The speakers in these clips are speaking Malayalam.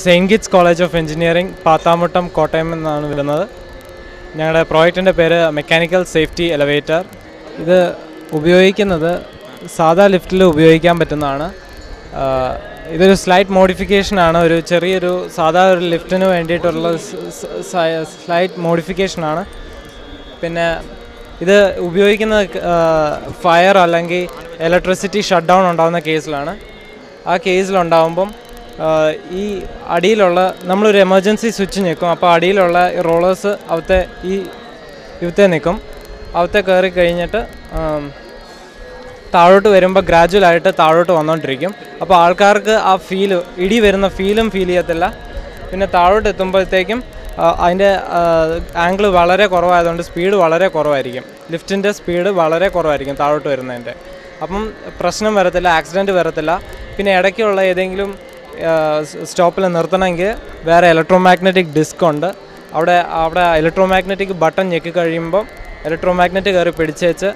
Saint kits college of engineering Pathamuttam Kottayam എന്നാണ് വരുന്നത്. ഞങ്ങളുടെ പ്രോജക്റ്റിൻ്റെ പേര് മെക്കാനിക്കൽ സേഫ്റ്റി എലവേറ്റർ. ഇത് ഉപയോഗിക്കുന്നത് സാധാ ലിഫ്റ്റിൽ ഉപയോഗിക്കാൻ പറ്റുന്നതാണ്. ഇതൊരു സ്ലൈറ്റ് മോഡിഫിക്കേഷനാണ്, ഒരു ചെറിയൊരു സാധാ ഒരു ലിഫ്റ്റിന് വേണ്ടിയിട്ടുള്ള സ്ലൈറ്റ് മോഡിഫിക്കേഷനാണ്. പിന്നെ ഇത് ഉപയോഗിക്കുന്നത് ഫയർ അല്ലെങ്കിൽ ഇലക്ട്രിസിറ്റി ഷട്ട് ഡൗൺ ഉണ്ടാകുന്ന കേസിലാണ്. ആ കേസിലുണ്ടാകുമ്പം ഈ അടിയിലുള്ള നമ്മളൊരു എമർജൻസി സ്വിച്ച് നിൽക്കും. അപ്പോൾ അടിയിലുള്ള റോളേഴ്സ് ഇവത്തെ നിൽക്കും. അവത്തെ കയറി കഴിഞ്ഞിട്ട് താഴോട്ട് വരുമ്പോൾ ഗ്രാജുവലായിട്ട് താഴോട്ട് വന്നുകൊണ്ടിരിക്കും. അപ്പോൾ ആൾക്കാർക്ക് ആ ഇടി വരുന്ന ഫീൽ ചെയ്യത്തില്ല. പിന്നെ താഴോട്ട് എത്തുമ്പോഴത്തേക്കും അതിൻ്റെ ആംഗിൾ വളരെ കുറവായതുകൊണ്ട് സ്പീഡ് വളരെ കുറവായിരിക്കും. ലിഫ്റ്റിൻ്റെ സ്പീഡ് വളരെ കുറവായിരിക്കും താഴോട്ട് വരുന്നതിൻ്റെ. അപ്പം പ്രശ്നം വരത്തില്ല, ആക്സിഡൻറ്റ് വരത്തില്ല. പിന്നെ ഇടയ്ക്കുള്ള ഏതെങ്കിലും സ്റ്റോപ്പിൽ നിർത്തണമെങ്കിൽ വേറെ ഇലക്ട്രോമാഗ്നറ്റിക് ഡിസ്ക് ഉണ്ട്. അവിടെ ഇലക്ട്രോമാഗ്നറ്റിക് ബട്ടൺ ഞെക്കി കഴിയുമ്പോൾ ഇലക്ട്രോമാഗ്നറ്റ് കയറി പിടിച്ചേച്ച്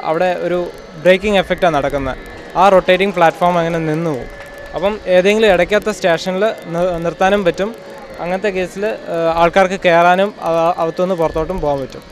അവിടെ ഒരു ബ്രേക്കിംഗ് എഫക്റ്റാണ് നടക്കുന്നത്. ആ റൊട്ടേറ്റിംഗ് പ്ലാറ്റ്ഫോം അങ്ങനെ നിന്ന് പോകും. അപ്പം ഏതെങ്കിലും ഇടയ്ക്കത്തെ സ്റ്റേഷനിൽ നിർത്താനും പറ്റും. അങ്ങനത്തെ കേസിൽ ആൾക്കാർക്ക് കയറാനും അകത്തുനിന്ന് പുറത്തോട്ടും പോകാൻ പറ്റും.